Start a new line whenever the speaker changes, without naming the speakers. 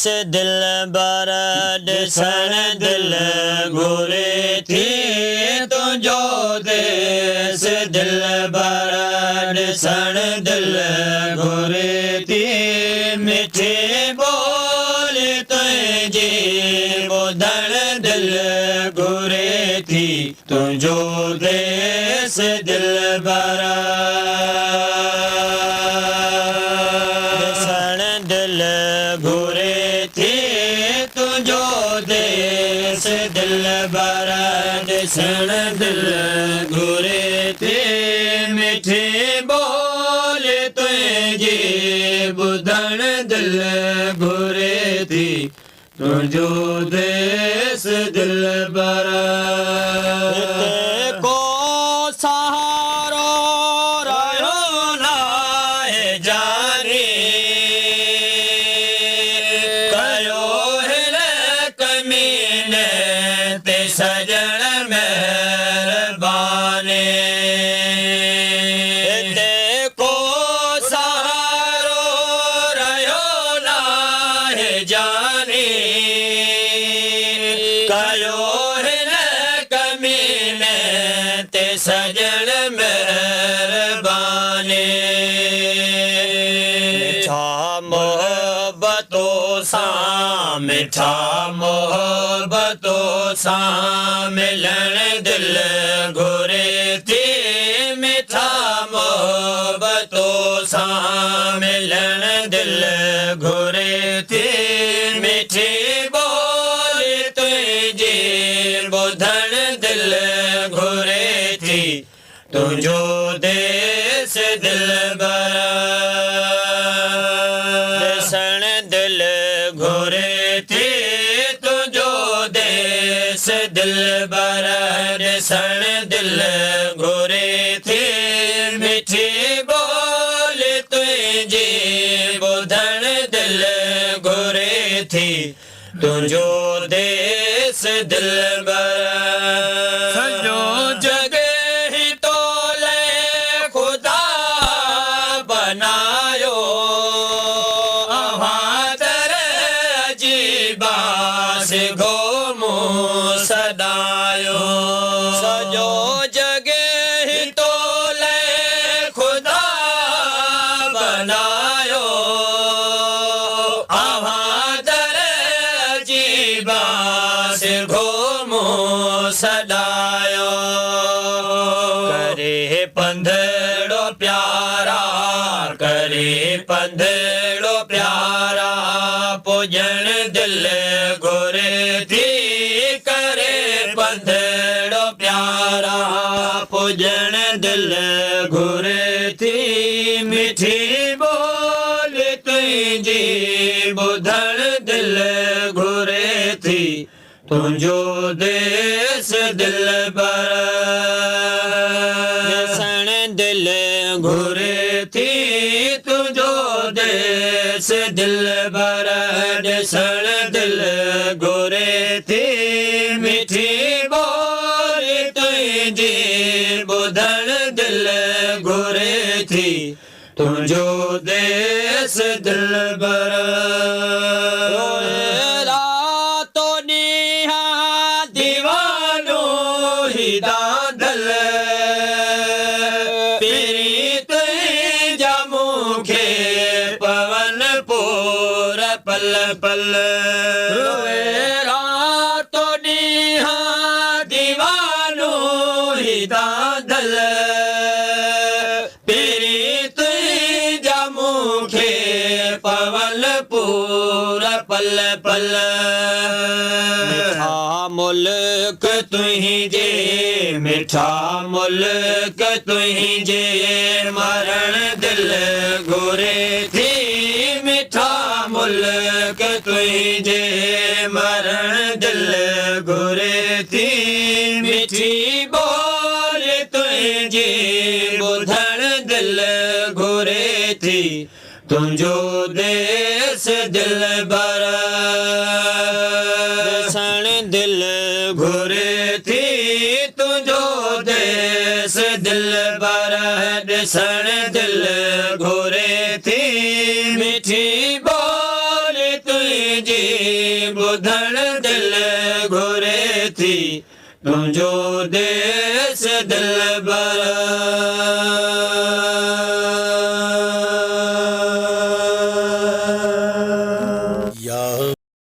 देस दिल बर ॾिसण दिल घुरे थी तुंहिंजो देस दिल बर ॾिसण दिल घुरे थी मिठी ॿोली तुंहिंजी ॿुधण दिल घुरे थी तुंहिंजो देस दिल बर ॾिसण दिल घुरे थी तुंहिंजो देस दिल बर ॾिसण दिल घुरे थी मिठी ॿोली तुंहिंजी ॿुधण दिल घुरे थी तुंहिंजो देस दिल बर को सहारो रहियो नाहे जानी कयो हिन कमीने ते सजण महिरबानी हिते को सहारो रहियो नाहे जानी कयो हिन कमीने ते सजण महिरबानी मिठा मोहब्बतों सां मिठा मोहब्बतों सां मिलण दिल घुरे थी मिठा मोहब्बतों सां मिलण दिल घुरे थी मिठी ॿोली तुंहिंजी ॿुधण दिल घुरे थी तुंहिंजो देस दिल बर ॾिसण दिल घुरे थी तुंहिंजो देस दिल बर ॾिसण दिल घुरे थी मिठी ॿोली तुंहिंजी ॿुधण दिल घुरे थी तुंहिंजो देस दिल बर सॼो जग ही तोले ख़ुदा बनायो अहादर अजीबा सिघो मूं सदायो सॼो जग ही तोले ख़ुदा बनायो अहादर अजीबा सिघो मूं सदायो करे पंधड़ो प्यारा करे पंधड़ो प्यारा पुॼण दिल घुरे थी करे पंधड़ो प्यारा पुॼण दिल घुरे थी मिठी ॿोली तुंहिंजी ॿुधण दिल घुरे थी तुंहिंजो देस दिल बर ॾिसण दिल घुरे थी तुंहिंजो देस दिल बर ॾिसण दिल घुरे थी मिठी ॿोली तुंहिंजी ॿुधण दिल घुरे थी तुंहिंजो देस दिल बर रातो ॾींहं दीवानो ही दादल प्रीत जा मूंखे पवन पूर पल पल रोए रातो ॾींहं दीवानो ही दादल प्रीत जा मूंखे पवन पूर पल पल मिठा मुल्क तुंहिंजे मिठा मुल्क तुंहिंजे मरण दिल घुरे थी मिठा मुल्क तुंहिंजे मरण दिल घुरे थी मिठी ॿोली तुंहिंजी ॿुधण दिल घुरे थी तुंहिंजो देस दिल बर ॾिसण दिल घुरे थी तुंहिंजो देस दिल बर ॾिसण दिल घुरे थी मिठी ॿोली तुंहिंजी शोधन दिल घुरे थी तुझो देश दिल बर